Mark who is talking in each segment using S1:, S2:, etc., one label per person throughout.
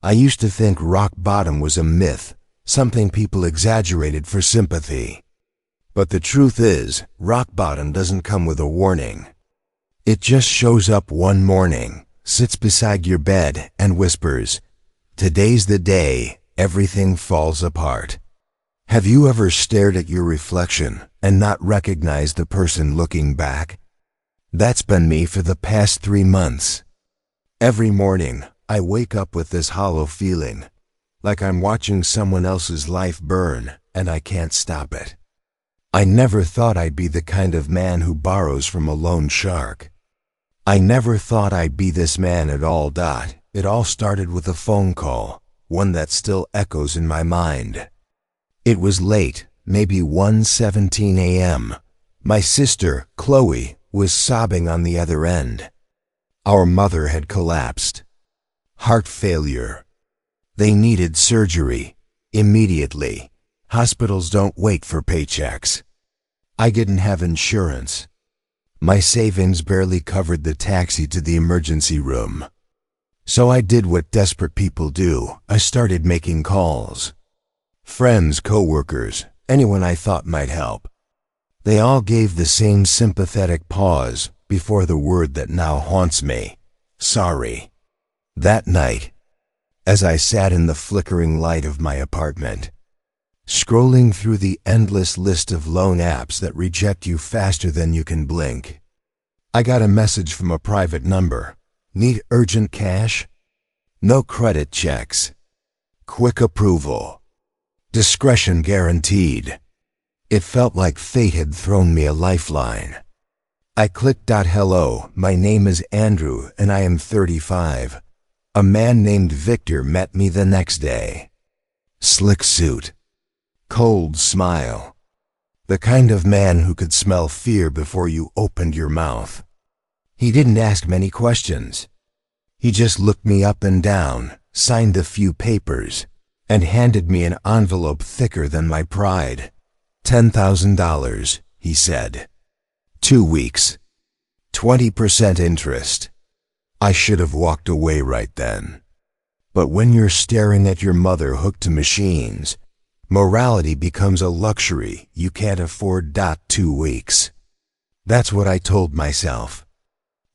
S1: I used to think rock bottom was a myth, something people exaggerated for sympathy. But the truth is, rock bottom doesn't come with a warning. It just shows up one morning, sits beside your bed, and whispers, "Today's the day everything falls apart." Have you ever stared at your reflection and not recognized the person looking back? That's been me for the past 3 months. Every morning, I wake up with this hollow feeling, like I'm watching someone else's life burn and I can't stop it. I never thought I'd be the kind of man who borrows from a loan shark. I never thought I'd be this man at all. It all started with a phone call, one that still echoes in my mind. It was late, maybe 1:17 a.m. My sister, Chloe, was sobbing on the other end. Our mother had collapsed. Heart failure. They needed surgery. Immediately. Hospitals don't wait for paychecks. I didn't have insurance. My savings barely covered the taxi to the emergency room. So I did what desperate people do. I started making calls. Friends, coworkers, anyone I thought might help. They all gave the same sympathetic pause before the word that now haunts me: sorry. That night, as I sat in the flickering light of my apartment, scrolling through the endless list of loan apps that reject you faster than you can blink, I got a message from a private number. Need urgent cash? No credit checks. Quick approval. Discretion guaranteed. It felt like fate had thrown me a lifeline. I clicked. Hello, my name is Andrew and I am 35. A man named Victor met me the next day. Slick suit. Cold smile. The kind of man who could smell fear before you opened your mouth. He didn't ask many questions. He just looked me up and down, signed a few papers, and handed me an envelope thicker than my pride. $10,000, he said. 2 weeks. 20% interest. I should have walked away right then. But when you're staring at your mother hooked to machines, morality becomes a luxury you can't afford. 2 weeks. That's what I told myself.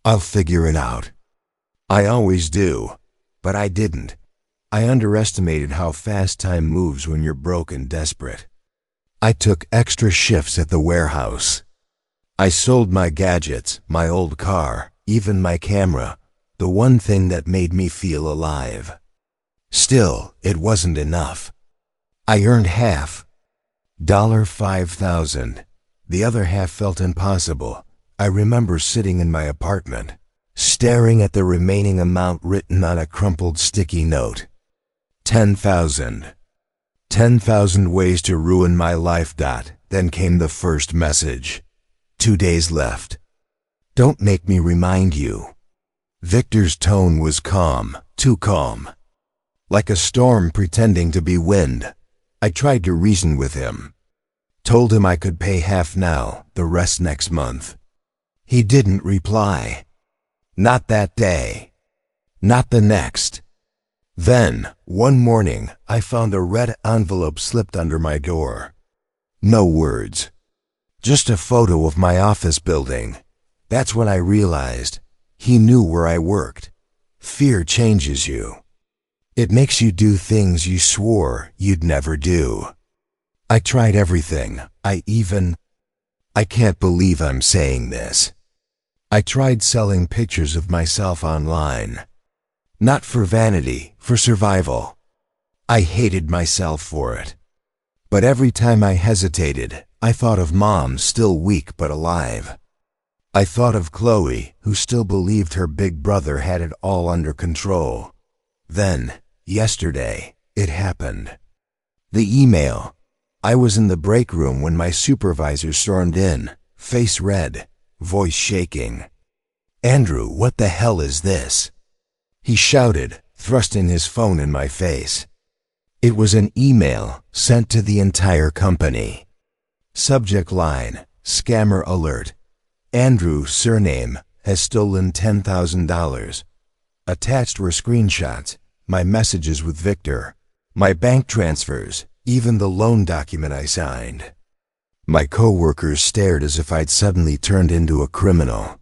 S1: I'll figure it out. I always do, but I didn't. I underestimated how fast time moves when you're broke and desperate. I took extra shifts at the warehouse. I sold my gadgets, my old car, even my camera, the one thing that made me feel alive. Still, it wasn't enough. I earned half. $5,000. The other half felt impossible. I remember sitting in my apartment, staring at the remaining amount written on a crumpled sticky note. 10,000. 10,000 ways to ruin my life. Then came the first message. 2 days left. Don't make me remind you. Victor's tone was calm, too calm. Like a storm pretending to be wind. I tried to reason with him. Told him I could pay half now, the rest next month. He didn't reply. Not that day. Not the next. Then, one morning, I found a red envelope slipped under my door. No words. Just a photo of my office building. That's when I realized he knew where I worked. Fear changes you. It makes you do things you swore you'd never do. I tried everything. I can't believe I'm saying this. I tried selling pictures of myself online. Not for vanity, for survival. I hated myself for it. But every time I hesitated, I thought of Mom, still weak but alive. I thought of Chloe, who still believed her big brother had it all under control. Then, yesterday, it happened. The email. I was in the break room when my supervisor stormed in, face red, voice shaking. "Andrew, what the hell is this?" He shouted, thrusting his phone in my face. It was an email sent to the entire company. Subject line, scammer alert. Andrew, surname, has stolen $10,000. Attached were screenshots, my messages with Victor, my bank transfers, even the loan document I signed. My coworkers stared as if I'd suddenly turned into a criminal.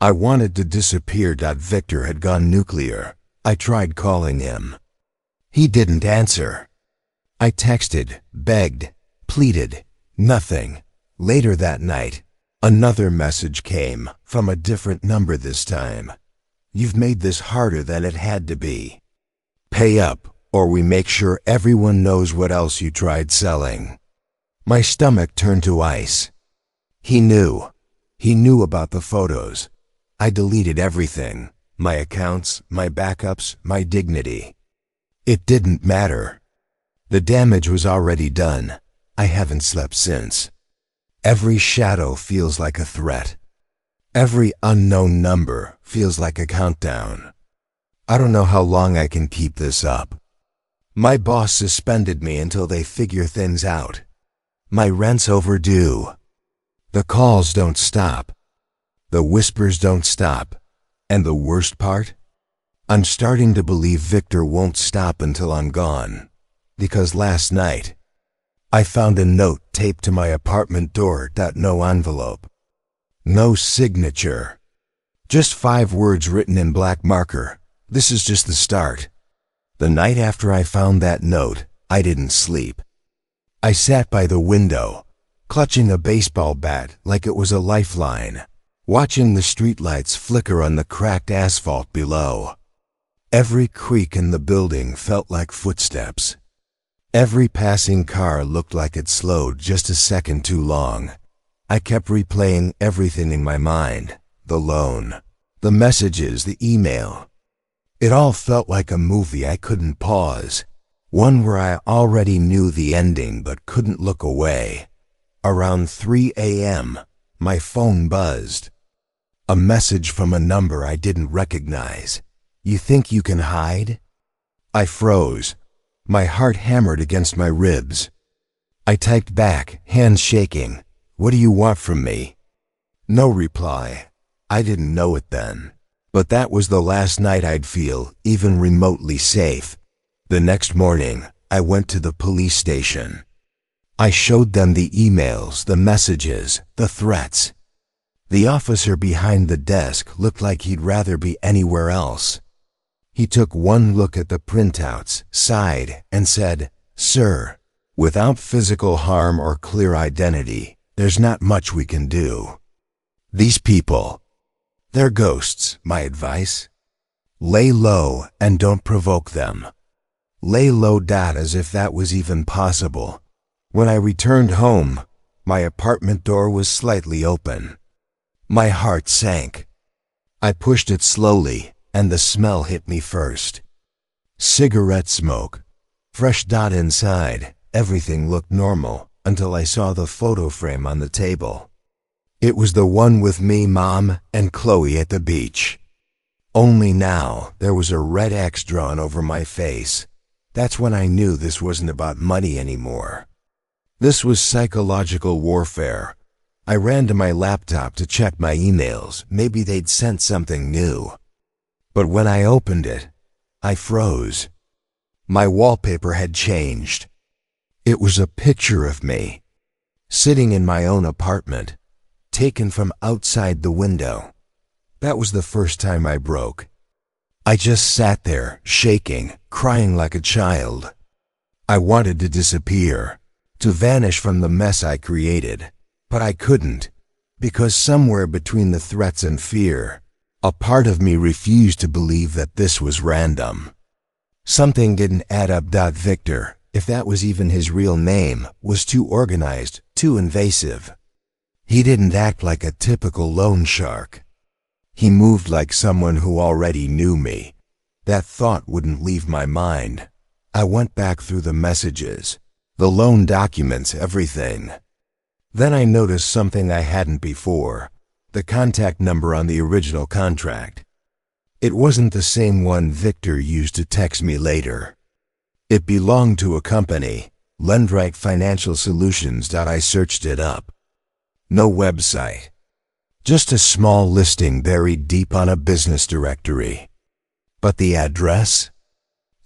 S1: I wanted to disappear. Victor had gone nuclear. I tried calling him. He didn't answer. I texted, begged, pleaded. Nothing. Later that night, another message came, from a different number this time. You've made this harder than it had to be. Pay up, or we make sure everyone knows what else you tried selling. My stomach turned to ice. He knew. He knew about the photos. I deleted everything. My accounts, my backups, my dignity. It didn't matter. The damage was already done. I haven't slept since. Every shadow feels like a threat. Every unknown number feels like a countdown. I don't know how long I can keep this up. My boss suspended me until they figure things out. My rent's overdue. The calls don't stop. The whispers don't stop. And the worst part? I'm starting to believe Victor won't stop until I'm gone. Because last night, I found a note taped to my apartment door. No envelope. No signature. Just 5 words written in black marker. This is just the start. The night after I found that note, I didn't sleep. I sat by the window, clutching a baseball bat like it was a lifeline, watching the streetlights flicker on the cracked asphalt below. Every creak in the building felt like footsteps. Every passing car looked like it slowed just a second too long. I kept replaying everything in my mind. The loan, the messages, the email. It all felt like a movie I couldn't pause. One where I already knew the ending but couldn't look away. Around 3 a.m., my phone buzzed. A message from a number I didn't recognize. You think you can hide? I froze. My heart hammered against my ribs. I typed back, hands shaking. What do you want from me? No reply. I didn't know it then. But that was the last night I'd feel even remotely safe. The next morning, I went to the police station. I showed them the emails, the messages, the threats. The officer behind the desk looked like he'd rather be anywhere else. He took one look at the printouts, sighed, and said, "Sir, without physical harm or clear identity, there's not much we can do. These people, they're ghosts, my advice. Lay low and don't provoke them." Lay low. As if that was even possible. When I returned home, my apartment door was slightly open. My heart sank. I pushed it slowly, and the smell hit me first. Cigarette smoke. Fresh. Inside, everything looked normal until I saw the photo frame on the table. It was the one with me, Mom, and Chloe at the beach. Only now, there was a red X drawn over my face. That's when I knew this wasn't about money anymore. This was psychological warfare. I ran to my laptop to check my emails. Maybe they'd sent something new. But when I opened it, I froze. My wallpaper had changed. It was a picture of me, sitting in my own apartment, taken from outside the window. That was the first time I broke. I just sat there, shaking, crying like a child. I wanted to disappear, to vanish from the mess I created, but I couldn't, because somewhere between the threats and fear, a part of me refused to believe that this was random. Something didn't add up. Victor, if that was even his real name, was too organized, too invasive. He didn't act like a typical loan shark. He moved like someone who already knew me. That thought wouldn't leave my mind. I went back through the messages, the loan documents, everything. Then I noticed something I hadn't before, the contact number on the original contract. It wasn't the same one Victor used to text me later. It belonged to a company, Lendrite Financial Solutions. I searched it up. No website. Just a small listing buried deep on a business directory. But the address?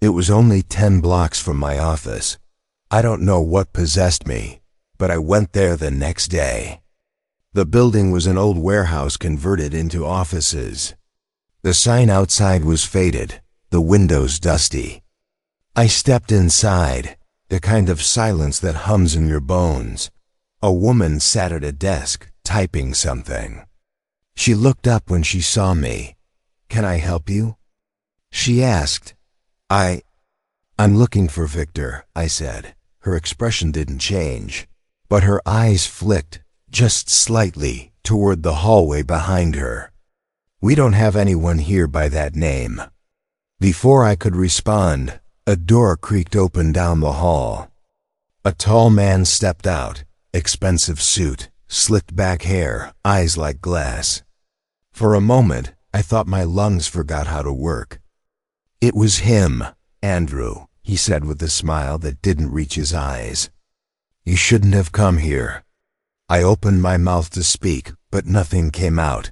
S1: It was only 10 blocks from my office. I don't know what possessed me, but I went there the next day. The building was an old warehouse converted into offices. The sign outside was faded, the windows dusty. I stepped inside, the kind of silence that hums in your bones. A woman sat at a desk, typing something. She looked up when she saw me. "Can I help you?" she asked. I'm looking for Victor," I said. Her expression didn't change, but her eyes flicked, just slightly, toward the hallway behind her. "We don't have anyone here by that name." Before I could respond, a door creaked open down the hall. A tall man stepped out, expensive suit, slicked back hair, eyes like glass. For a moment, I thought my lungs forgot how to work. "It was him, Andrew," he said with a smile that didn't reach his eyes. "You shouldn't have come here." I opened my mouth to speak, but nothing came out.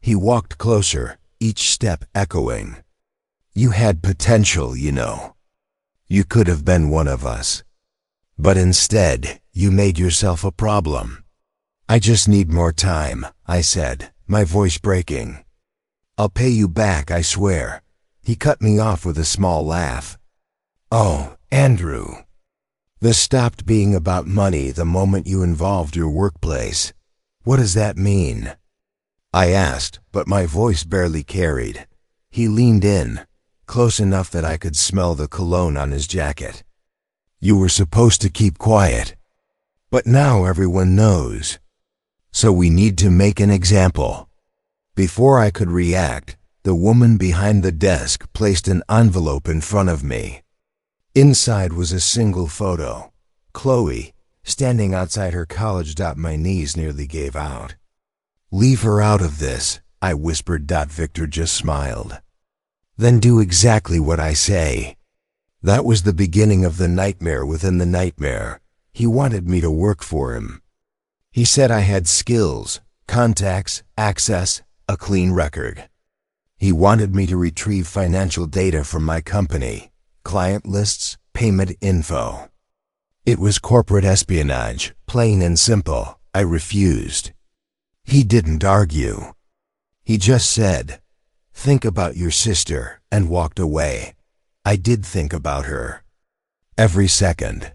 S1: He walked closer, each step echoing. "You had potential, you know. You could have been one of us. But instead, you made yourself a problem." "I just need more time," I said, my voice breaking. "I'll pay you back, I swear." He cut me off with a small laugh. "Oh, Andrew. This stopped being about money the moment you involved your workplace. What does that mean?" I asked, but my voice barely carried. He leaned in, close enough that I could smell the cologne on his jacket. "You were supposed to keep quiet. But now everyone knows. So we need to make an example." Before I could react, the woman behind the desk placed an envelope in front of me. Inside was a single photo. Chloe, standing outside her college. My knees nearly gave out. "Leave her out of this," I whispered. Victor just smiled. "Then do exactly what I say." That was the beginning of the nightmare within the nightmare. He wanted me to work for him. He said I had skills, contacts, access, a clean record. He wanted me to retrieve financial data from my company, client lists, payment info. It was corporate espionage, plain and simple. I refused. He didn't argue. He just said, "Think about your sister," and walked away. I did think about her. Every second.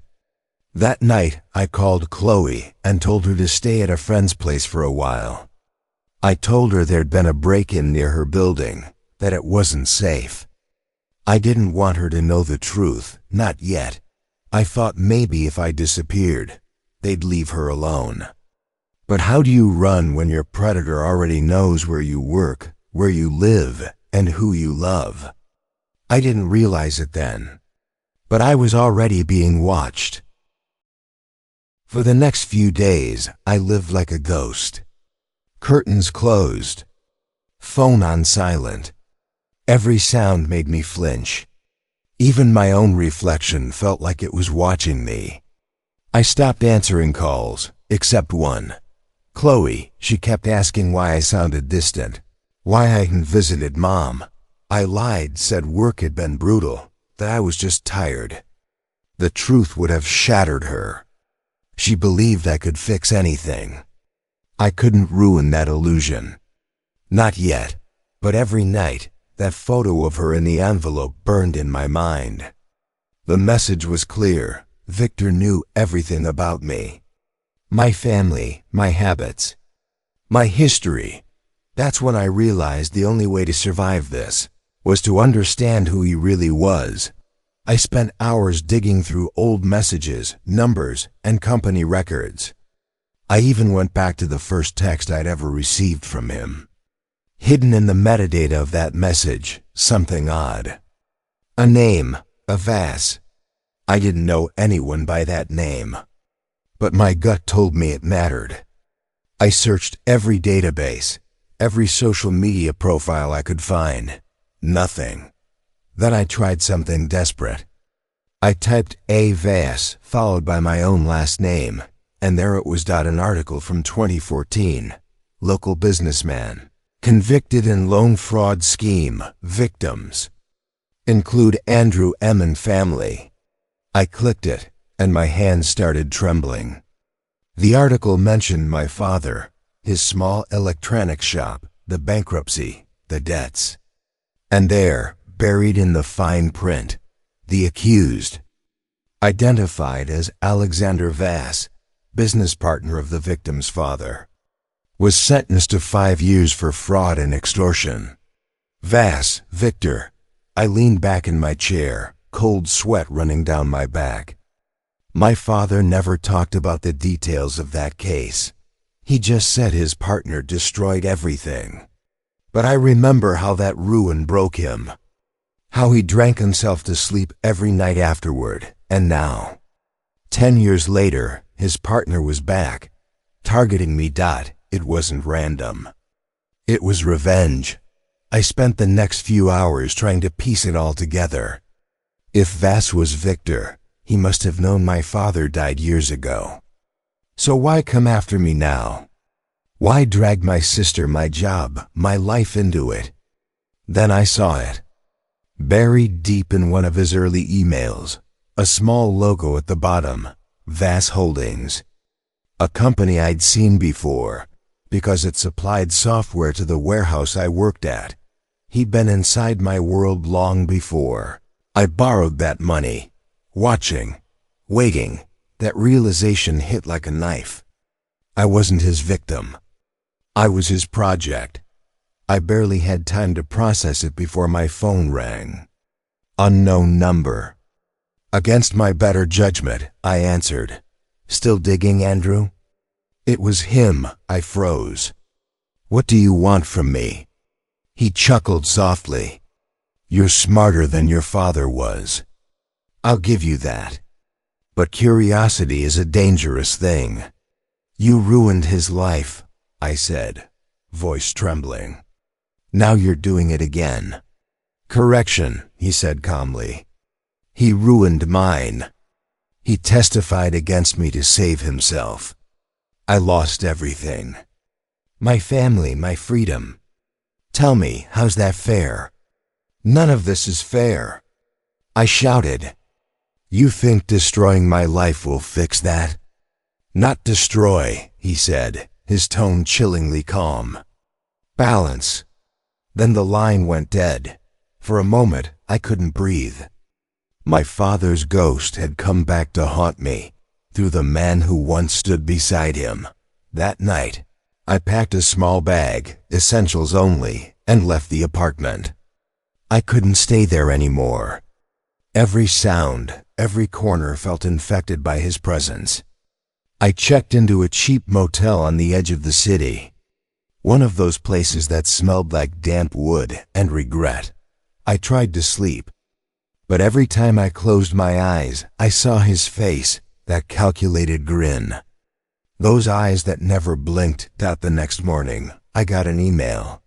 S1: That night, I called Chloe and told her to stay at a friend's place for a while. I told her there'd been a break-in near her building, that it wasn't safe. I didn't want her to know the truth, not yet. I thought maybe if I disappeared, they'd leave her alone. But how do you run when your predator already knows where you work, where you live, and who you love? I didn't realize it then, but I was already being watched. For the next few days, I lived like a ghost. Curtains closed. Phone on silent. Every sound made me flinch. Even my own reflection felt like it was watching me. I stopped answering calls, except one. Chloe, she kept asking why I sounded distant, why I hadn't visited Mom. I lied, said work had been brutal, that I was just tired. The truth would have shattered her. She believed I could fix anything. I couldn't ruin that illusion. Not yet, but every night, that photo of her in the envelope burned in my mind. The message was clear. Victor knew everything about me. My family, my habits, my history. That's when I realized the only way to survive this was to understand who he really was. I spent hours digging through old messages, numbers, and company records. I even went back to the first text I'd ever received from him. Hidden in the metadata of that message, something odd. A name, a Vass. I didn't know anyone by that name, but my gut told me it mattered. I searched every database, every social media profile I could find. Nothing. Then I tried something desperate. I typed A. Vass, followed by my own last name, and there it was. An article from 2014. Local businessman. Convicted in loan fraud scheme. Victims. Include Andrew M. and family. I clicked it, and my hands started trembling. The article mentioned my father, his small electronics shop, the bankruptcy, the debts. And there, buried in the fine print, the accused, identified as Alexander Vass, business partner of the victim's father, was sentenced to 5 years for fraud and extortion. Vass, Victor. I leaned back in my chair, cold sweat running down my back. My father never talked about the details of that case. He just said his partner destroyed everything. But I remember how that ruin broke him. How he drank himself to sleep every night afterward, and now, 10 years later, his partner was back, targeting me. It wasn't random. It was revenge. I spent the next few hours trying to piece it all together. If Vass was Victor, he must have known my father died years ago. So why come after me now? Why drag my sister, my job, my life into it? Then I saw it. Buried deep in one of his early emails, a small logo at the bottom, Vass Holdings. A company I'd seen before, because it supplied software to the warehouse I worked at. He'd been inside my world long before. I borrowed that money, watching, waiting. That realization hit like a knife. I wasn't his victim. I was his project. I barely had time to process it before my phone rang. Unknown number. Against my better judgment, I answered. Still digging, Andrew? It was him. I froze. What do you want from me? He chuckled softly. You're smarter than your father was. I'll give you that. But curiosity is a dangerous thing. You ruined his life, I said, voice trembling. Now you're doing it again. Correction, he said calmly. He ruined mine. He testified against me to save himself. I lost everything. My family, my freedom. Tell me, how's that fair? None of this is fair. I shouted. You think destroying my life will fix that? Not destroy, he said, his tone chillingly calm. Balance. Then the line went dead. For a moment, I couldn't breathe. My father's ghost had come back to haunt me, through the man who once stood beside him. That night, I packed a small bag, essentials only, and left the apartment. I couldn't stay there anymore. Every sound, every corner felt infected by his presence. I checked into a cheap motel on the edge of the city. One of those places that smelled like damp wood and regret. I tried to sleep. But every time I closed my eyes, I saw his face, that calculated grin. Those eyes that never blinked. The next morning, I got an email.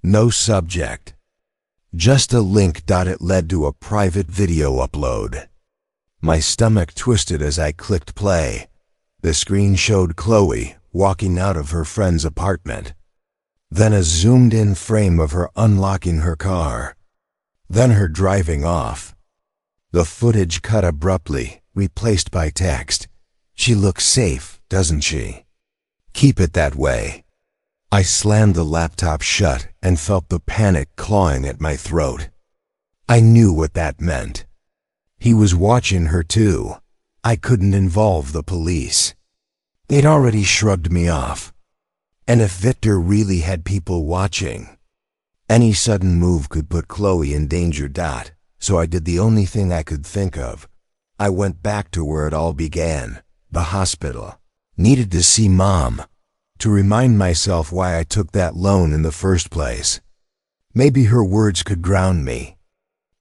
S1: No subject. Just a link. It led to a private video upload. My stomach twisted as I clicked play. The screen showed Chloe walking out of her friend's apartment. Then a zoomed-in frame of her unlocking her car. Then her driving off. The footage cut abruptly, replaced by text. She looks safe, doesn't she? Keep it that way. I slammed the laptop shut and felt the panic clawing at my throat. I knew what that meant. He was watching her too. I couldn't involve the police. They'd already shrugged me off. And if Victor really had people watching, any sudden move could put Chloe in danger. So I did the only thing I could think of. I went back to where it all began, the hospital. Needed to see Mom, to remind myself why I took that loan in the first place. Maybe her words could ground me.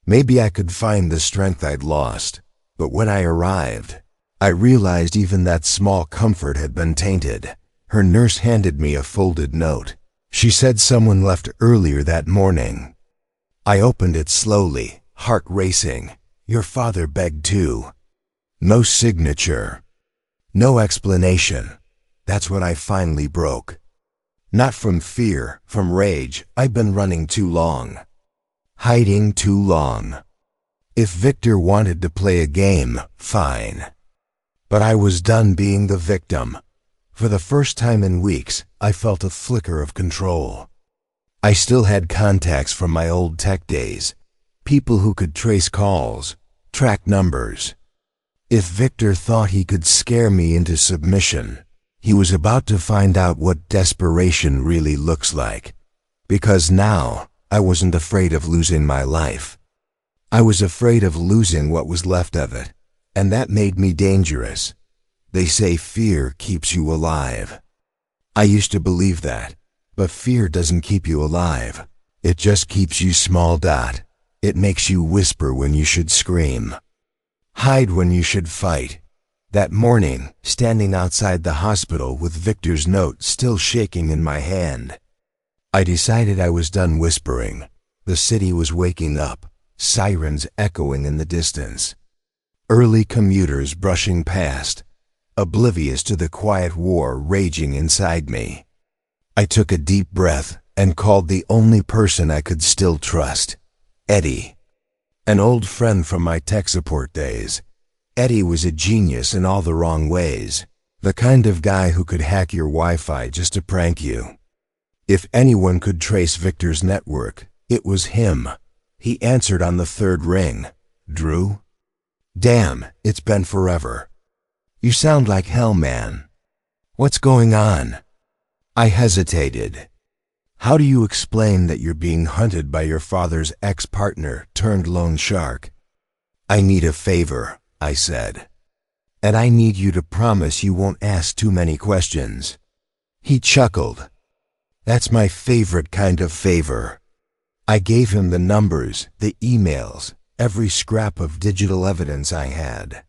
S1: Maybe I could find the strength I'd lost. But when I arrived, I realized even that small comfort had been tainted. Her nurse handed me a folded note. She said someone left earlier that morning. I opened it slowly, heart racing. Your father begged too. No signature. No explanation. That's when I finally broke. Not from fear, from rage. I'd been running too long. Hiding too long. If Victor wanted to play a game, fine. But I was done being the victim. For the first time in weeks, I felt a flicker of control. I still had contacts from my old tech days, people who could trace calls, track numbers. If Victor thought he could scare me into submission, he was about to find out what desperation really looks like. Because now, I wasn't afraid of losing my life. I was afraid of losing what was left of it, and that made me dangerous. They say fear keeps you alive. I used to believe that, but fear doesn't keep you alive. It just keeps you small. It makes you whisper when you should scream, hide when you should fight. That morning, standing outside the hospital with Victor's note still shaking in my hand, I decided I was done whispering. The city was waking up, sirens echoing in the distance. Early commuters brushing past, oblivious to the quiet war raging inside me. I took a deep breath and called the only person I could still trust, Eddie, an old friend from my tech support days. Eddie was a genius in all the wrong ways, the kind of guy who could hack your Wi-Fi just to prank you. If anyone could trace Victor's network, it was him. He answered on the third ring. "Drew? Damn, it's been forever. You sound like hell, man. What's going on?" I hesitated. "How do you explain that you're being hunted by your father's ex-partner turned loan shark?" "I need a favor," I said. "And I need you to promise you won't ask too many questions." He chuckled. "That's my favorite kind of favor." I gave him the numbers, the emails, every scrap of digital evidence I had.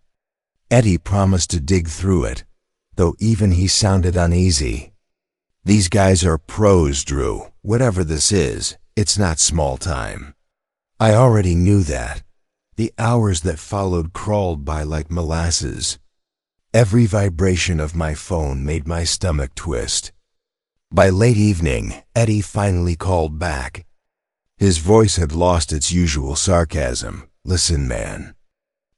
S1: Eddie promised to dig through it, though even he sounded uneasy. "These guys are pros, Drew. Whatever this is, it's not small time." I already knew that. The hours that followed crawled by like molasses. Every vibration of my phone made my stomach twist. By late evening, Eddie finally called back. His voice had lost its usual sarcasm. "Listen, man.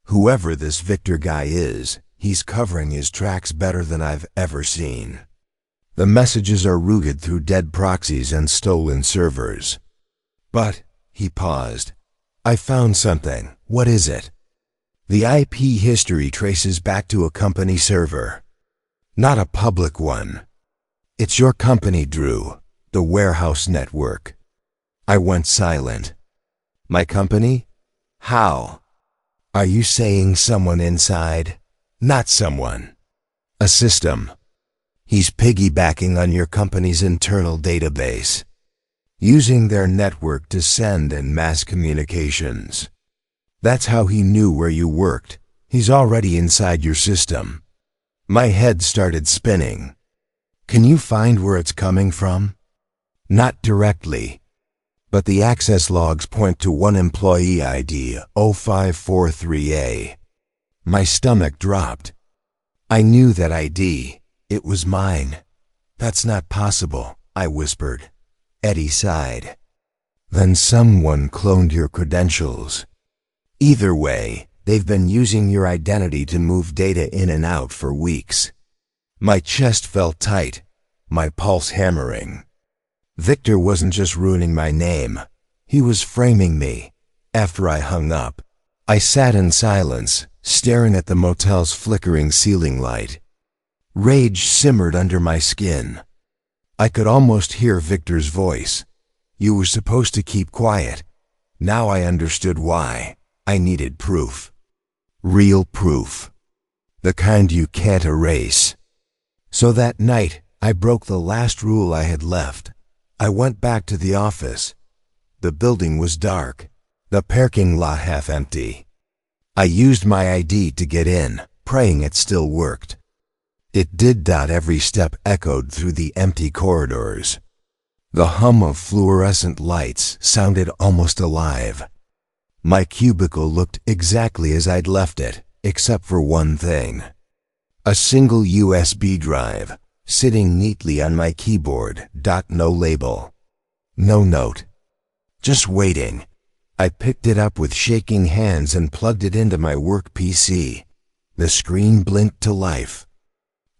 S1: Whoever this Victor guy is, he's covering his tracks better than I've ever seen. The messages are routed through dead proxies and stolen servers. But," he paused, "I found something." "What is it?" "The IP history traces back to a company server. Not a public one. It's your company, Drew, the Warehouse Network." I went silent. "My company? How? Are you saying someone inside?" "Not someone. A system. He's piggybacking on your company's internal database, using their network to send and mass communications. That's how he knew where you worked. He's already inside your system." My head started spinning. "Can you find where it's coming from?" "Not directly, but the access logs point to one employee ID 0543A. My stomach dropped. I knew that ID. It was mine. "That's not possible," I whispered. Eddie sighed. "Then someone cloned your credentials. Either way, they've been using your identity to move data in and out for weeks." My chest felt tight, my pulse hammering. Victor wasn't just ruining my name. He was framing me. After I hung up, I sat in silence, staring at the motel's flickering ceiling light. Rage simmered under my skin. I could almost hear Victor's voice. "You were supposed to keep quiet." Now I understood why. I needed proof. Real proof. The kind you can't erase. So that night, I broke the last rule I had left. I went back to the office. The building was dark, the parking lot half empty. I used my ID to get in, praying it still worked. It did. Every step echoed through the empty corridors. The hum of fluorescent lights sounded almost alive. My cubicle looked exactly as I'd left it, except for one thing. A single USB drive, sitting neatly on my keyboard. No label. No note. Just waiting. I picked it up with shaking hands and plugged it into my work PC. The screen blinked to life,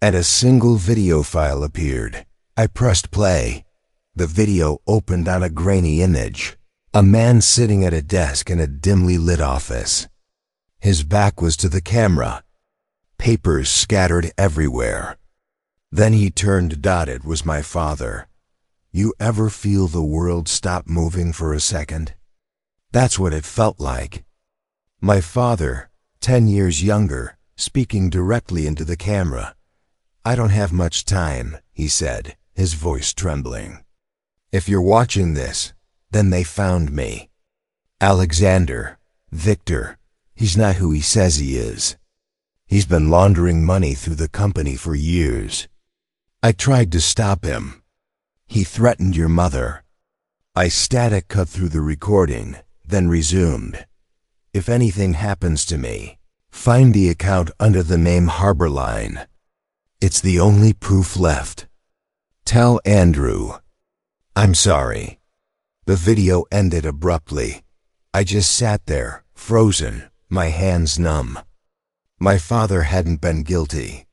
S1: and a single video file appeared. I pressed play. The video opened on a grainy image. A man sitting at a desk in a dimly lit office. His back was to the camera. Papers scattered everywhere. Then he turned. It was my father. You ever feel the world stop moving for a second? That's what it felt like. My father, 10 years younger, speaking directly into the camera. I don't have much time, he said, his voice trembling. If you're watching this, then they found me. Alexander, Victor, he's not who he says he is. He's been laundering money through the company for years. I tried to stop him. He threatened your mother. I static cut through the recording, then resumed. If anything happens to me, find the account under the name Harborline. It's the only proof left. Tell Andrew. I'm sorry. The video ended abruptly. I just sat there, frozen, my hands numb. My father hadn't been guilty.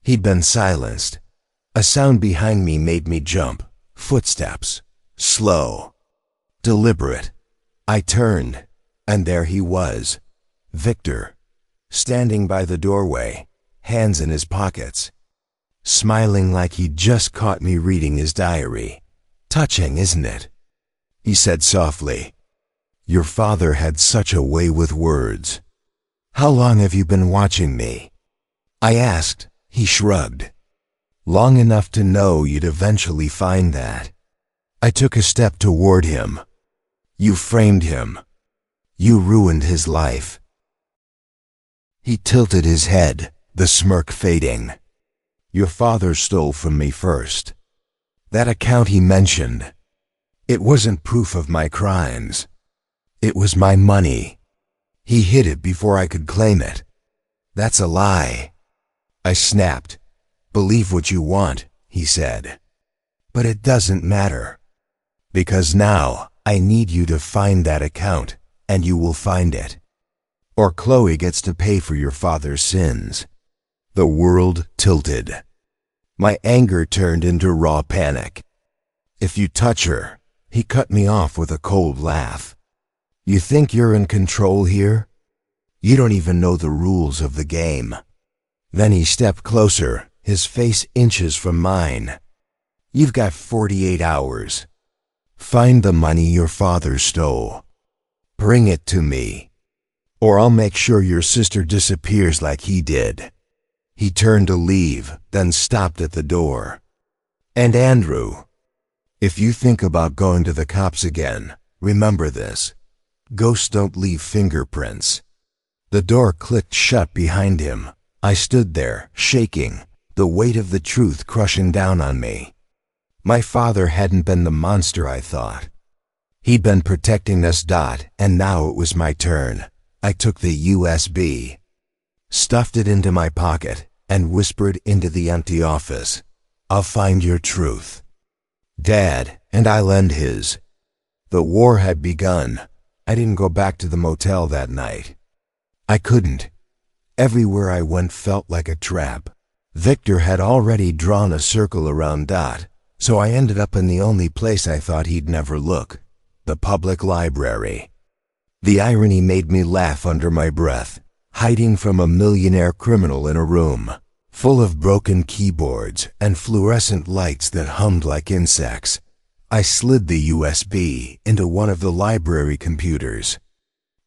S1: He'd been silenced. A sound behind me made me jump. Footsteps. Slow. Deliberate. I turned, and there he was. Victor. Standing by the doorway, hands in his pockets. Smiling like he'd just caught me reading his diary. Touching, isn't it? He said softly. Your father had such a way with words. How long have you been watching me? I asked. He shrugged. Long enough to know you'd eventually find that. I took a step toward him. You framed him. You ruined his life. He tilted his head, the smirk fading. Your father stole from me first. That account he mentioned, it wasn't proof of my crimes. It was my money. He hid it before I could claim it. That's a lie. I snapped. Believe what you want, he said. But it doesn't matter. Because now, I need you to find that account, and you will find it. Or Chloe gets to pay for your father's sins. The world tilted. My anger turned into raw panic. If you touch her, he cut me off with a cold laugh. You think you're in control here? You don't even know the rules of the game. Then he stepped closer, his face inches from mine. You've got 48 hours. Find the money your father stole. Bring it to me. Or I'll make sure your sister disappears like he did. He turned to leave, then stopped at the door. And Andrew, if you think about going to the cops again, remember this. Ghosts don't leave fingerprints. The door clicked shut behind him. I stood there, shaking, the weight of the truth crushing down on me. My father hadn't been the monster I thought. He'd been protecting us. And now it was my turn. I took the USB, stuffed it into my pocket, and whispered into the empty office. I'll find your truth. Dad, and I'll end his. The war had begun. I didn't go back to the motel that night. I couldn't. Everywhere I went felt like a trap. Victor had already drawn a circle around Dot, so I ended up in the only place I thought he'd never look, the public library. The irony made me laugh under my breath, hiding from a millionaire criminal in a room, full of broken keyboards and fluorescent lights that hummed like insects. I slid the USB into one of the library computers.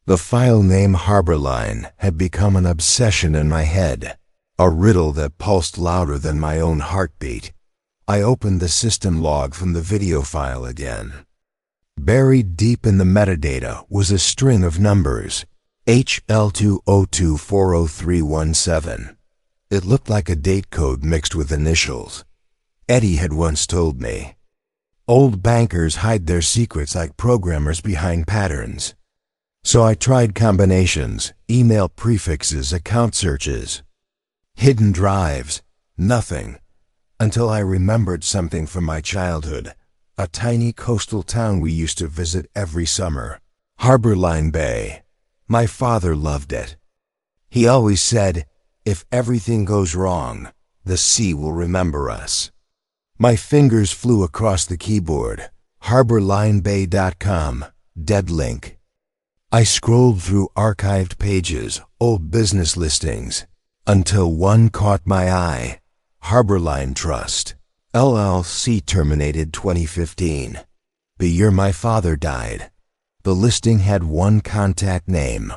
S1: The file name Harborline had become an obsession in my head, a riddle that pulsed louder than my own heartbeat. I opened the system log from the video file again. Buried deep in the metadata was a string of numbers, HL202403117. It looked like a date code mixed with initials. Eddie had once told me, old bankers hide their secrets like programmers behind patterns. So I tried combinations, email prefixes, account searches, hidden drives, nothing, until I remembered something from my childhood, a tiny coastal town we used to visit every summer. Harborline Bay. My father loved it. He always said, if everything goes wrong, the sea will remember us. My fingers flew across the keyboard. harborlinebay.com, dead link. I scrolled through archived pages, old business listings, until one caught my eye. Harborline Trust, LLC, terminated 2015. The year my father died. The listing had one contact name.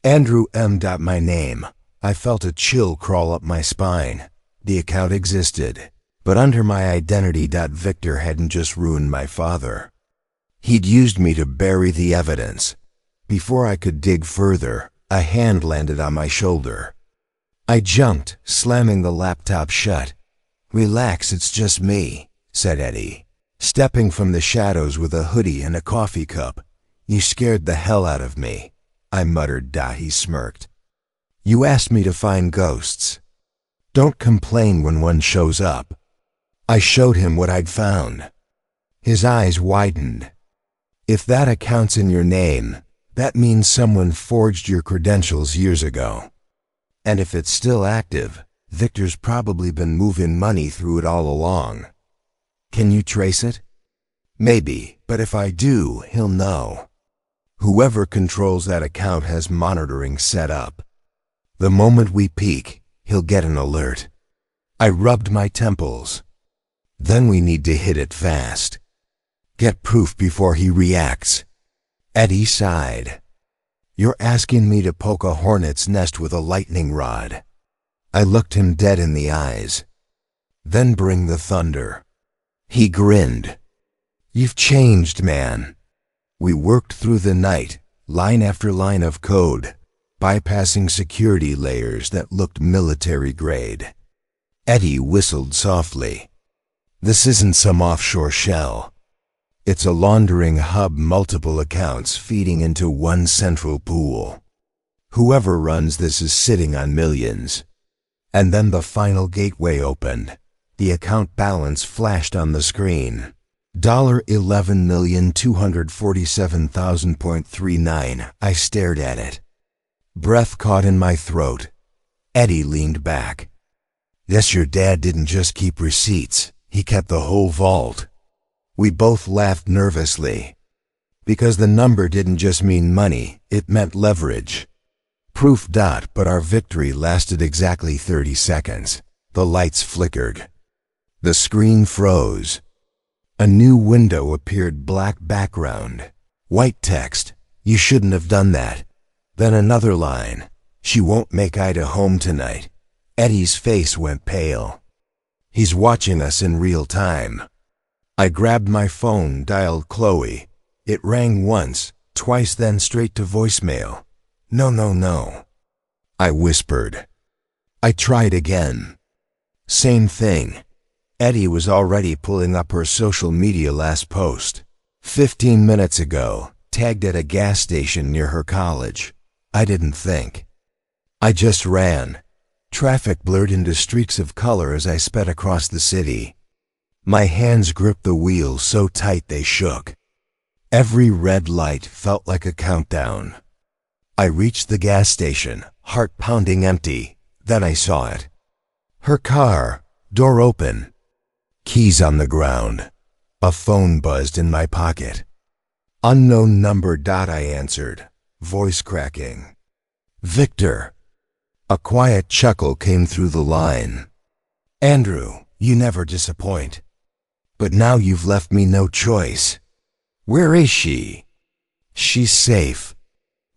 S1: Andrew M. My name. I felt a chill crawl up my spine. The account existed, but under my identity. Victor hadn't just ruined my father. He'd used me to bury the evidence. Before I could dig further, a hand landed on my shoulder. I jumped, slamming the laptop shut. "Relax, it's just me," said Eddie, stepping from the shadows with a hoodie and a coffee cup. "You scared the hell out of me," I muttered. He smirked. "You asked me to find ghosts. Don't complain when one shows up." I showed him what I'd found. His eyes widened. "If that account's in your name, that means someone forged your credentials years ago. And if it's still active, Victor's probably been moving money through it all along. Can you trace it?" "Maybe, but if I do, he'll know. Whoever controls that account has monitoring set up. The moment we peek, he'll get an alert." I rubbed my temples. "Then we need to hit it fast. Get proof before he reacts." Eddie sighed. "You're asking me to poke a hornet's nest with a lightning rod." I looked him dead in the eyes. "Then bring the thunder." He grinned. "You've changed, man." We worked through the night, line after line of code, bypassing security layers that looked military grade. Eddie whistled softly. "This isn't some offshore shell. It's a laundering hub, multiple accounts feeding into one central pool. Whoever runs this is sitting on millions." And then the final gateway opened. The account balance flashed on the screen. $11,247,000.39. I stared at it. Breath caught in my throat. Eddie leaned back. "Guess your dad didn't just keep receipts. He kept the whole vault." We both laughed nervously. Because the number didn't just mean money, it meant leverage. Proof. But our victory lasted exactly 30 seconds. The lights flickered. The screen froze. A new window appeared, black background. White text. "You shouldn't have done that." Then another line. "She won't make Ida home tonight." Eddie's face went pale. He's watching us in real time. I grabbed my phone, dialed Chloe. It rang once, twice, then straight to voicemail. No. I whispered. I tried again. Same thing. Eddie was already pulling up her social media last post. 15 minutes ago, tagged at a gas station near her college. I didn't think. I just ran. Traffic blurred into streaks of color as I sped across the city. My hands gripped the wheel so tight they shook. Every red light felt like a countdown. I reached the gas station, heart pounding empty. Then I saw it. Her car, door open. Keys on the ground. A phone buzzed in my pocket. "Unknown number." I answered, voice cracking. "Victor." A quiet chuckle came through the line. "Andrew, you never disappoint. But now you've left me no choice." "Where is she?" "She's safe.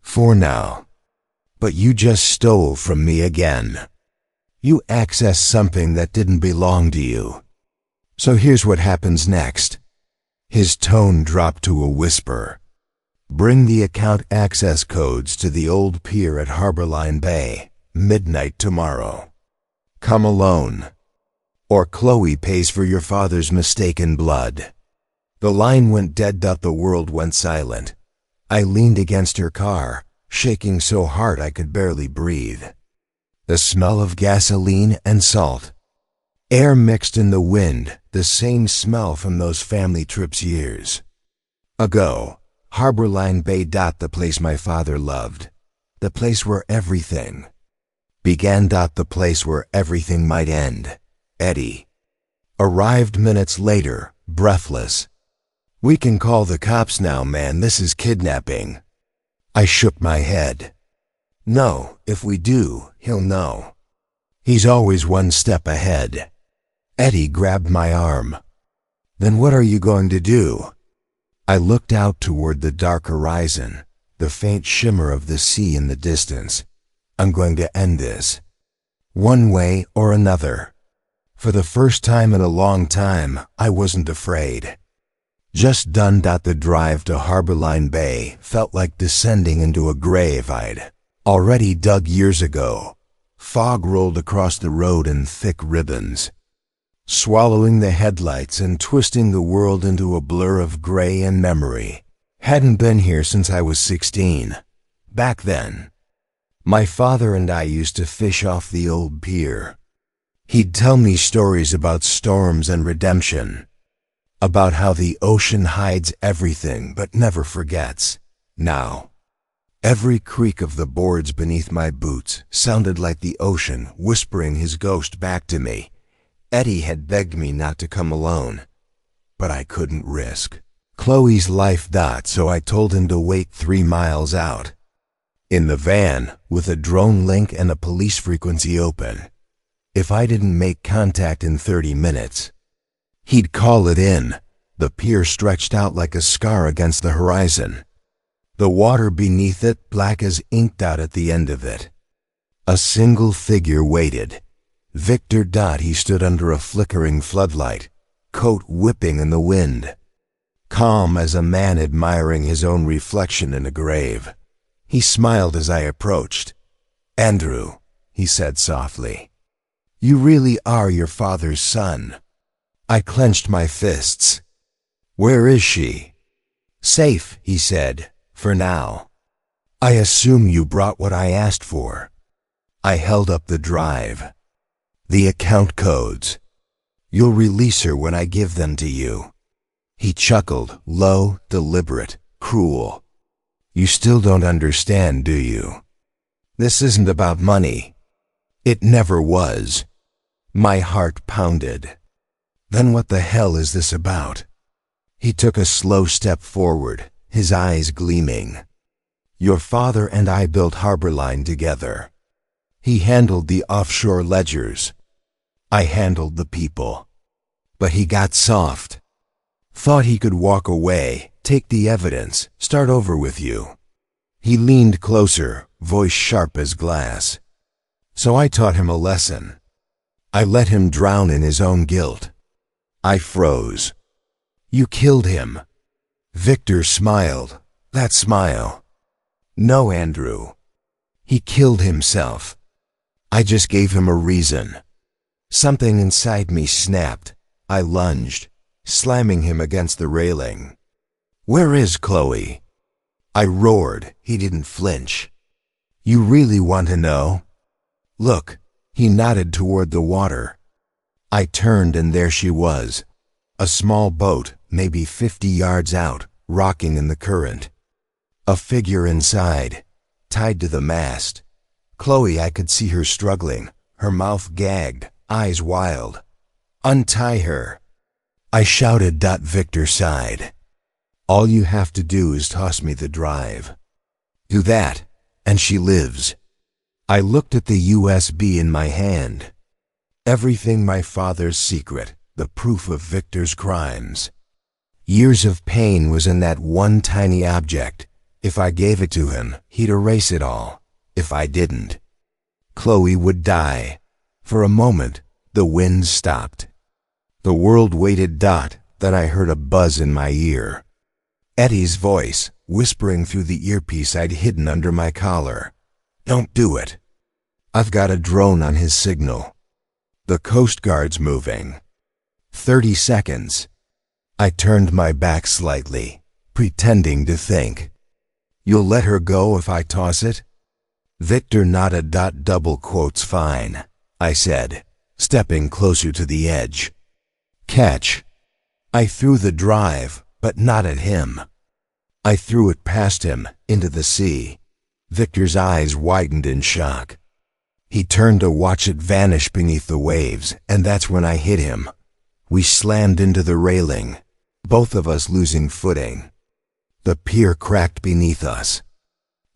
S1: For now. But you just stole from me again. You accessed something that didn't belong to you. So here's what happens next." His tone dropped to a whisper. "Bring the account access codes to the old pier at Harborline Bay, midnight tomorrow. Come alone. Or Chloe pays for your father's mistaken blood." The line went dead. The world went silent. I leaned against her car, shaking so hard I could barely breathe. The smell of gasoline and salt. Air mixed in the wind, the same smell from those family trips years ago. Harborline Bay. The place my father loved. The place where everything began. The place where everything might end. Eddie arrived minutes later, breathless. We can call the cops now, man. This is kidnapping. I shook my head. No, if we do, he'll know. He's always one step ahead. Eddie grabbed my arm. Then what are you going to do? I looked out toward the dark horizon, the faint shimmer of the sea in the distance. I'm going to end this. One way or another. For the first time in a long time, I wasn't afraid. Just done. The drive to Harborline Bay felt like descending into a grave I'd already dug years ago. Fog rolled across the road in thick ribbons, swallowing the headlights and twisting the world into a blur of gray and memory. Hadn't been here since I was 16. Back then, my father and I used to fish off the old pier. He'd tell me stories about storms and redemption, about how the ocean hides everything but never forgets. Now, every creak of the boards beneath my boots sounded like the ocean whispering his ghost back to me. Eddie had begged me not to come alone, but I couldn't risk Chloe's life. So I told him to wait 3 miles out, in the van, with a drone link and a police frequency open. If I didn't make contact in 30 minutes, he'd call it in. The pier stretched out like a scar against the horizon, the water beneath it black as ink. At the end of it, a single figure waited. Victor. He stood under a flickering floodlight, coat whipping in the wind, calm as a man admiring his own reflection in a grave. He smiled as I approached. Andrew, he said softly, you really are your father's son. I clenched my fists. Where is she? Safe, he said, for now. I assume you brought what I asked for. I held up the drive. The account codes. You'll release her when I give them to you. He chuckled, low, deliberate, cruel. You still don't understand, do you? This isn't about money. It never was. My heart pounded. Then what the hell is this about? He took a slow step forward, his eyes gleaming. Your father and I built Harborline together. He handled the offshore ledgers. I handled the people. But he got soft. Thought he could walk away, take the evidence, start over with you. He leaned closer, voice sharp as glass. So I taught him a lesson. I let him drown in his own guilt. I froze. You killed him. Victor smiled. That smile. No, Andrew. He killed himself. I just gave him a reason. Something inside me snapped. I lunged, slamming him against the railing. Where is Chloe? I roared. He didn't flinch. You really want to know? Look, he nodded toward the water. I turned and there she was. A small boat, maybe 50 yards out, rocking in the current. A figure inside, tied to the mast. Chloe, I could see her struggling, her mouth gagged, eyes wild. Untie her. I shouted. Victor sighed. All you have to do is toss me the drive. Do that, and she lives. I looked at the USB in my hand. Everything my father's secret, the proof of Victor's crimes. Years of pain was in that one tiny object. If I gave it to him, he'd erase it all. If I didn't, Chloe would die. For a moment, the wind stopped. The world waited. Then I heard a buzz in my ear. Eddie's voice, whispering through the earpiece I'd hidden under my collar. Don't do it. I've got a drone on his signal. The Coast Guard's moving. 30 seconds. I turned my back slightly, pretending to think. You'll let her go if I toss it? Victor nodded. Double quotes fine, I said, stepping closer to the edge. Catch. I threw the drive, but not at him. I threw it past him, into the sea. Victor's eyes widened in shock. He turned to watch it vanish beneath the waves, and that's when I hit him. We slammed into the railing, both of us losing footing. The pier cracked beneath us.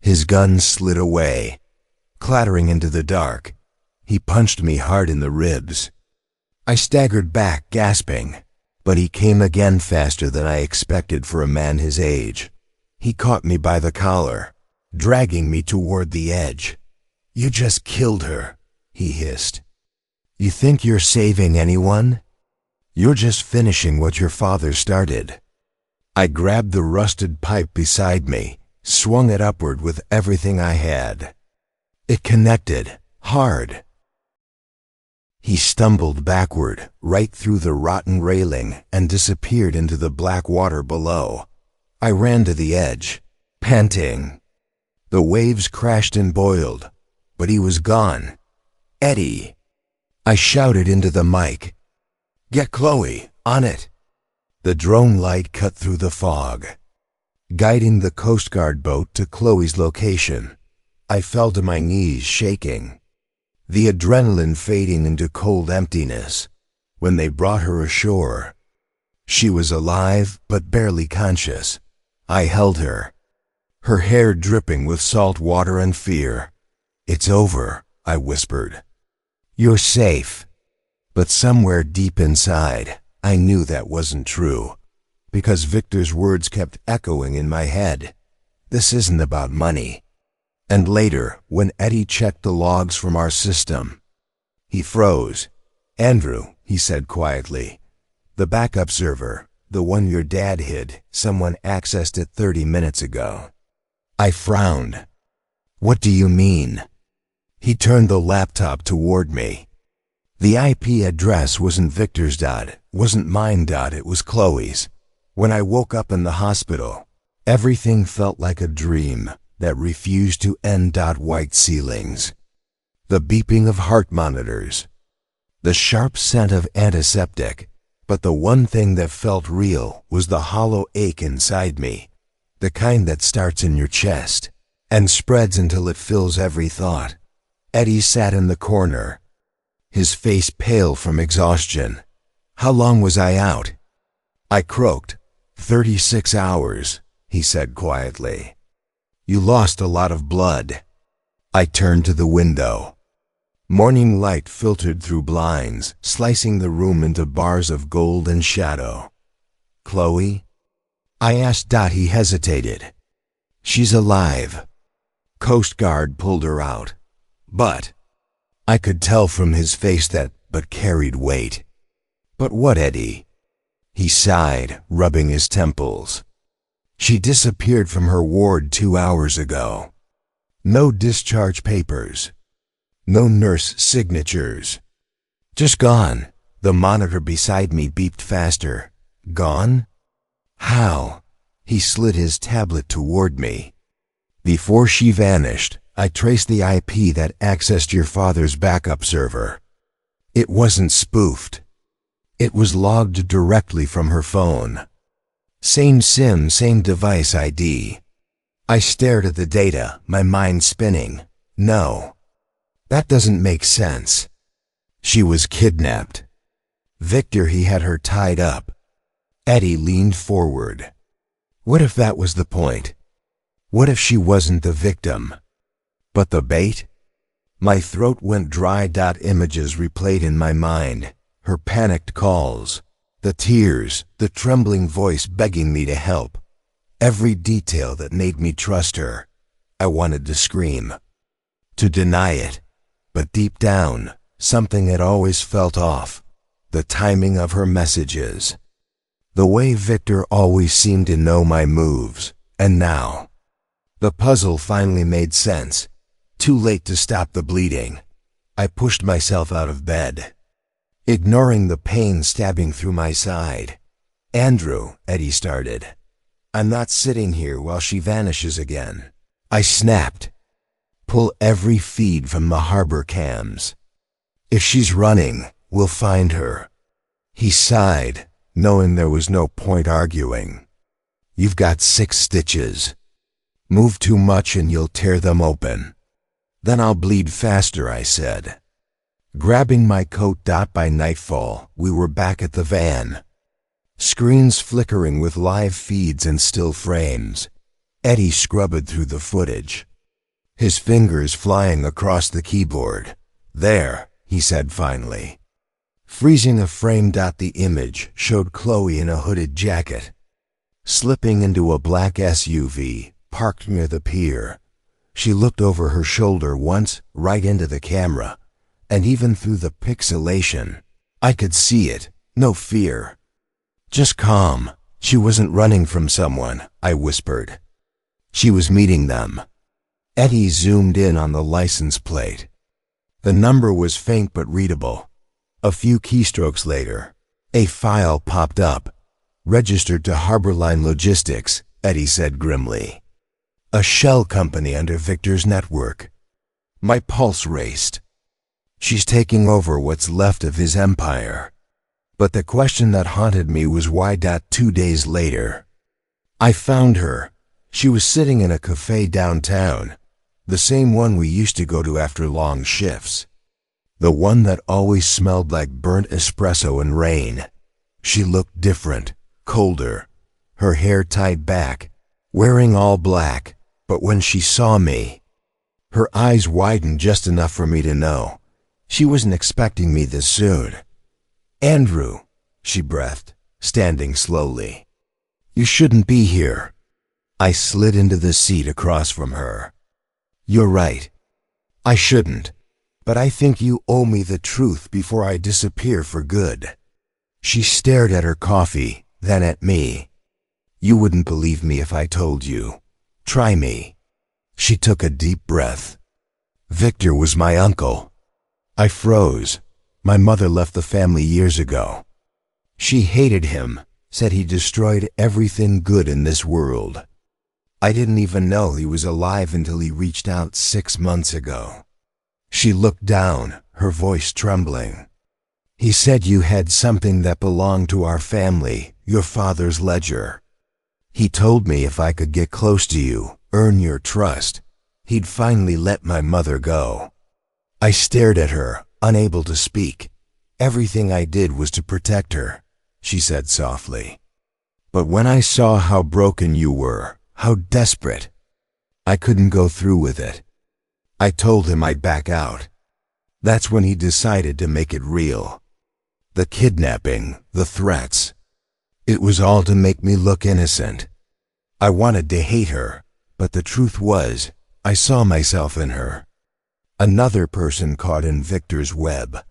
S1: His gun slid away, clattering into the dark. He punched me hard in the ribs. I staggered back, gasping, but he came again faster than I expected for a man his age. He caught me by the collar, dragging me toward the edge. "You just killed her," he hissed. "You think you're saving anyone? You're just finishing what your father started." I grabbed the rusted pipe beside me, swung it upward with everything I had. It connected, hard. He stumbled backward, right through the rotten railing, and disappeared into the black water below. I ran to the edge, panting. The waves crashed and boiled, but he was gone. "Eddie!" I shouted into the mic. "Get Chloe, on it!" The drone light cut through the fog, guiding the Coast Guard boat to Chloe's location. I fell to my knees, shaking, the adrenaline fading into cold emptiness. When they brought her ashore, she was alive but barely conscious. I held her, her hair dripping with salt water and fear. "It's over," I whispered. "You're safe." But somewhere deep inside, I knew that wasn't true, because Victor's words kept echoing in my head. "This isn't about money." And later, when Eddie checked the logs from our system, he froze. "Andrew," he said quietly, "the backup server, the one your dad hid, someone accessed it 30 minutes ago." I frowned. "What do you mean?" He turned the laptop toward me. The IP address wasn't Victor's dot, wasn't mine dot, it was Chloe's. When I woke up in the hospital, everything felt like a dream that refused to end. White ceilings, the beeping of heart monitors, the sharp scent of antiseptic, but the one thing that felt real was the hollow ache inside me, the kind that starts in your chest and spreads until it fills every thought. Eddie sat in the corner, his face pale from exhaustion. "How long was I out?" I croaked. 36 hours, he said quietly. "You lost a lot of blood." I turned to the window. Morning light filtered through blinds, slicing the room into bars of gold and shadow. "Chloe?" I asked. He hesitated. "She's alive. Coast Guard pulled her out. But..." I could tell from his face that "but" carried weight. "But what, Eddie?" He sighed, rubbing his temples. "She disappeared from her ward 2 hours ago. No discharge papers. No nurse signatures. Just gone." The monitor beside me beeped faster. "Gone? How?" He slid his tablet toward me. "Before she vanished, I traced the IP that accessed your father's backup server. It wasn't spoofed. It was logged directly from her phone. Same SIM, same device ID." I stared at the data, my mind spinning. No, that doesn't make sense. She was kidnapped. Victor, he had her tied up. Eddie leaned forward. What if that was the point? What if she wasn't the victim, but the bait? My throat went dry. Images replayed in my mind, her panicked calls, the tears, the trembling voice begging me to help. Every detail that made me trust her. I wanted to scream, to deny it, but deep down, something had always felt off. The timing of her messages, the way Victor always seemed to know my moves, and now, the puzzle finally made sense. Too late to stop the bleeding. I pushed myself out of bed, ignoring the pain stabbing through my side. "Andrew," Eddie started, "I'm not sitting here while she vanishes again." I snapped. "Pull every feed from the harbor cams. If she's running, we'll find her." He sighed, knowing there was no point arguing. You've got 6 stitches. Move too much and you'll tear them open. Then I'll bleed faster, I said. Grabbing my coat. By nightfall, we were back at the van. Screens flickering with live feeds and still frames. Eddie scrubbed through the footage, his fingers flying across the keyboard. There, he said finally. Freezing a frame. The image showed Chloe in a hooded jacket, slipping into a black SUV parked near the pier. She looked over her shoulder once, right into the camera, and even through the pixelation, I could see it. No fear. Just calm. She wasn't running from someone, I whispered. She was meeting them. Eddie zoomed in on the license plate. The number was faint but readable. A few keystrokes later, a file popped up. Registered to Harborline Logistics, Eddie said grimly. A shell company under Victor's network. My pulse raced. She's taking over what's left of his empire. But the question that haunted me was why. 2 days later, I found her. She was sitting in a cafe downtown, the same one we used to go to after long shifts. The one that always smelled like burnt espresso and rain. She looked different, colder, her hair tied back, wearing all black, but when she saw me, her eyes widened just enough for me to know she wasn't expecting me this soon. Andrew, she breathed, standing slowly. You shouldn't be here. I slid into the seat across from her. You're right. I shouldn't, but I think you owe me the truth before I disappear for good. She stared at her coffee, then at me. You wouldn't believe me if I told you. Try me. She took a deep breath. Victor was my uncle. I froze. My mother left the family years ago. She hated him, said he destroyed everything good in this world. I didn't even know he was alive until he reached out 6 months ago. She looked down, her voice trembling. He said you had something that belonged to our family, your father's ledger. He told me if I could get close to you, earn your trust, he'd finally let my mother go. I stared at her, unable to speak. Everything I did was to protect her, she said softly. But when I saw how broken you were, how desperate, I couldn't go through with it. I told him I'd back out. That's when he decided to make it real. The kidnapping, the threats. It was all to make me look innocent. I wanted to hate her, but the truth was, I saw myself in her. Another person caught in Victor's web,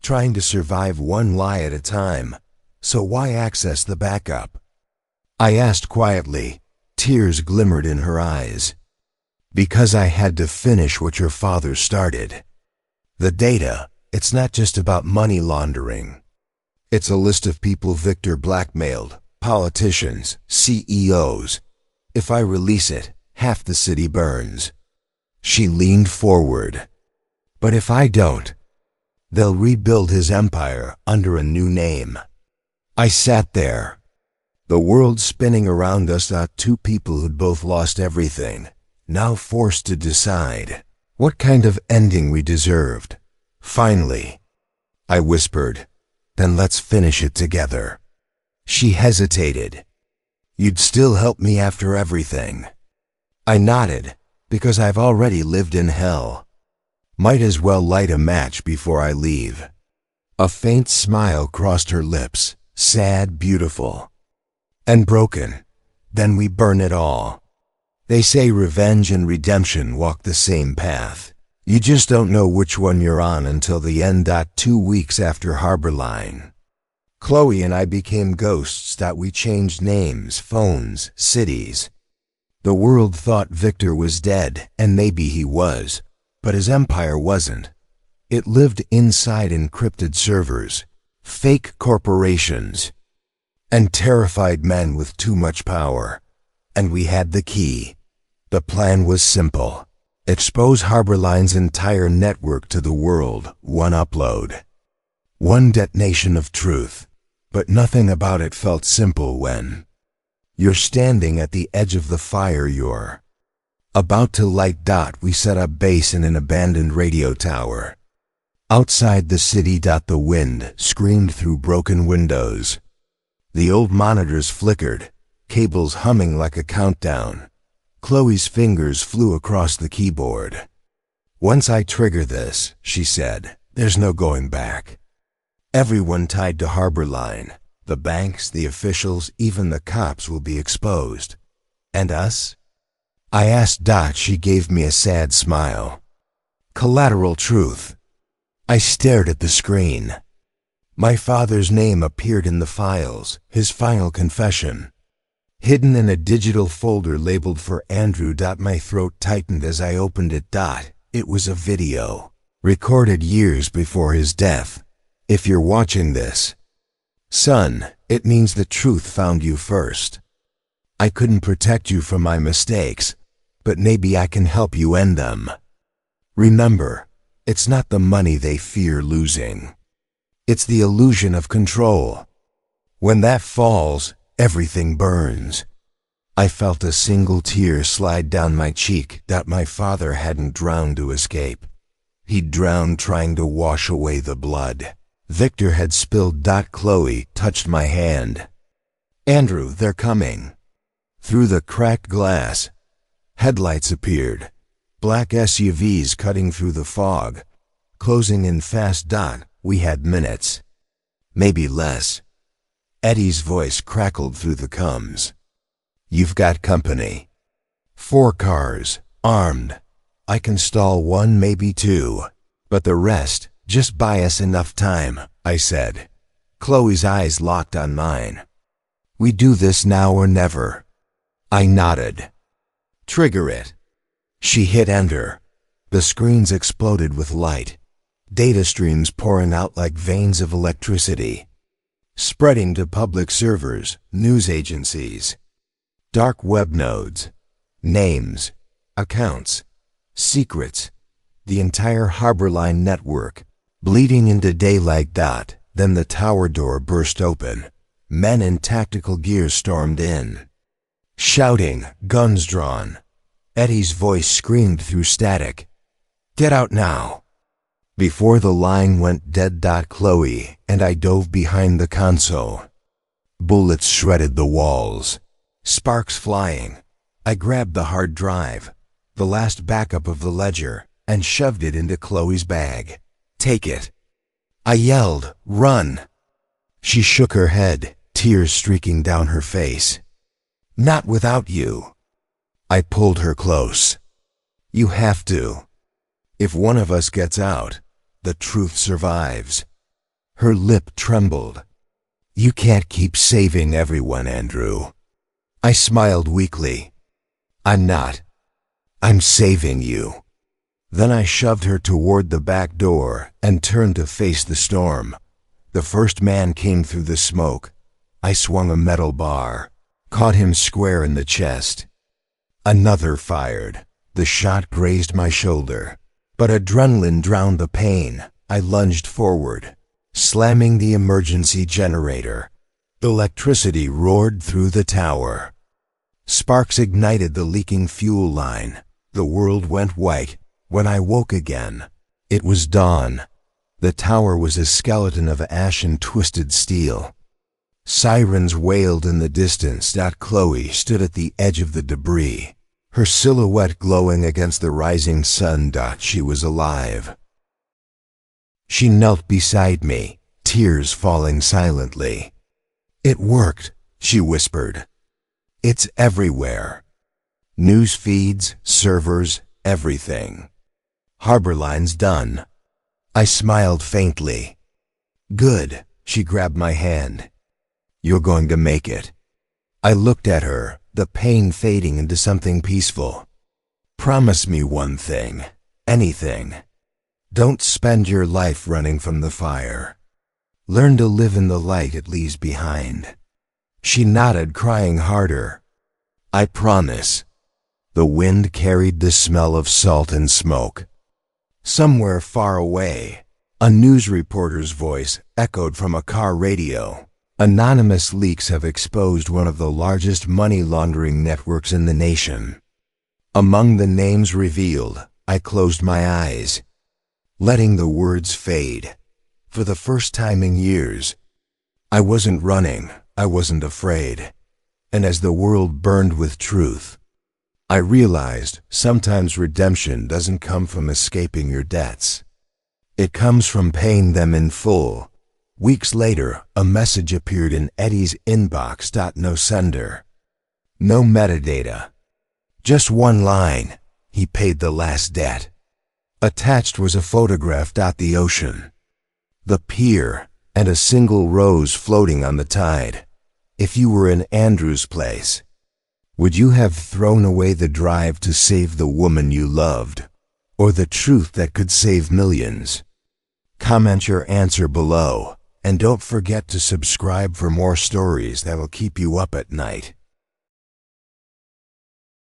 S1: trying to survive one lie at a time, so why access the backup? I asked quietly, tears glimmered in her eyes. Because I had to finish what your father started. The data, it's not just about money laundering. It's a list of people Victor blackmailed, politicians, CEOs. If I release it, half the city burns. She leaned forward. But if I don't, they'll rebuild his empire under a new name. I sat there. The world spinning around us, 2 people who'd both lost everything, now forced to decide what kind of ending we deserved. Finally, I whispered, then let's finish it together. She hesitated. You'd still help me after everything. I nodded, because I've already lived in hell. Might as well light a match before I leave. A faint smile crossed her lips, sad, beautiful, and broken. Then we burn it all. They say revenge and redemption walk the same path. You just don't know which one you're on until the end. 2 weeks after Harborline, Chloe and I became ghosts. We changed names, phones, cities. The world thought Victor was dead, and maybe he was, but his empire wasn't. It lived inside encrypted servers, fake corporations, and terrified men with too much power. And we had the key. The plan was simple. Expose Harborline's entire network to the world, one upload. One detonation of truth. But nothing about it felt simple when You're standing at the edge of the fire. You're about to light. We set up base in an abandoned radio tower. Outside the city. The wind screamed through broken windows. The old monitors flickered, cables humming like a countdown. Chloe's fingers flew across the keyboard. Once I trigger this, she said, there's no going back. Everyone tied to Harbor Line, the banks, the officials, even the cops will be exposed. And us? I asked. She gave me a sad smile. Collateral truth. I stared at the screen. My father's name appeared in the files, his final confession. Hidden in a digital folder labeled for Andrew. My throat tightened as I opened it. It was a video, recorded years before his death. If you're watching this, son, it means the truth found you first. I couldn't protect you from my mistakes, but maybe I can help you end them. Remember, it's not the money they fear losing. It's the illusion of control. When that falls, everything burns. I felt a single tear slide down my cheek. My father hadn't drowned to escape. He'd drowned trying to wash away the blood Victor had spilled. Chloe touched my hand. Andrew, they're coming. Through the cracked glass, headlights appeared. Black SUVs cutting through the fog, closing in fast. We had minutes, maybe less. Eddie's voice crackled through the comms. You've got company. 4 cars, armed. I can stall 1, maybe 2, but the rest, just buy us enough time, I said. Chloe's eyes locked on mine. We do this now or never. I nodded. Trigger it. She hit enter. The screens exploded with light. Data streams pouring out like veins of electricity, spreading to public servers, news agencies, dark web nodes, names, accounts, secrets, the entire Harbor Line network, bleeding into daylight. Then the tower door burst open. Men in tactical gear stormed in, shouting, guns drawn. Eddie's voice screamed through static. Get out now. Before the line went dead. Chloe and I dove behind the console. Bullets shredded the walls, sparks flying. I grabbed the hard drive, the last backup of the ledger, and shoved it into Chloe's bag. Take it. I yelled, run. She shook her head, tears streaking down her face. Not without you. I pulled her close. You have to. If one of us gets out, the truth survives. Her lip trembled. You can't keep saving everyone, Andrew. I smiled weakly. I'm not. I'm saving you. Then I shoved her toward the back door and turned to face the storm. The first man came through the smoke. I swung a metal bar, caught him square in the chest. Another fired. The shot grazed my shoulder, but adrenaline drowned the pain. I lunged forward, slamming the emergency generator. Electricity roared through the tower. Sparks ignited the leaking fuel line. The world went white. When I woke again, it was dawn. The tower was a skeleton of ash and twisted steel. Sirens wailed in the distance. Chloe stood at the edge of the debris, her silhouette glowing against the rising sun. She was alive. She knelt beside me, tears falling silently. It worked, she whispered. It's everywhere. News feeds, servers, everything. Harbor Line's done. I smiled faintly. Good, she grabbed my hand. You're going to make it. I looked at her, the pain fading into something peaceful. Promise me one thing, anything. Don't spend your life running from the fire. Learn to live in the light it leaves behind. She nodded, crying harder. I promise. The wind carried the smell of salt and smoke. Somewhere far away, a news reporter's voice echoed from a car radio. Anonymous leaks have exposed one of the largest money laundering networks in the nation. Among the names revealed, I closed my eyes, letting the words fade. For the first time in years, I wasn't running, I wasn't afraid. And as the world burned with truth, I realized sometimes redemption doesn't come from escaping your debts. It comes from paying them in full. Weeks later, a message appeared in Eddie's inbox. No sender. No metadata. Just one line. He paid the last debt. Attached was a photograph. The ocean, the pier, and a single rose floating on the tide. If you were in Andrew's place, would you have thrown away the drive to save the woman you loved, or the truth that could save millions? Comment your answer below, and don't forget to subscribe for more stories that will keep you up at night.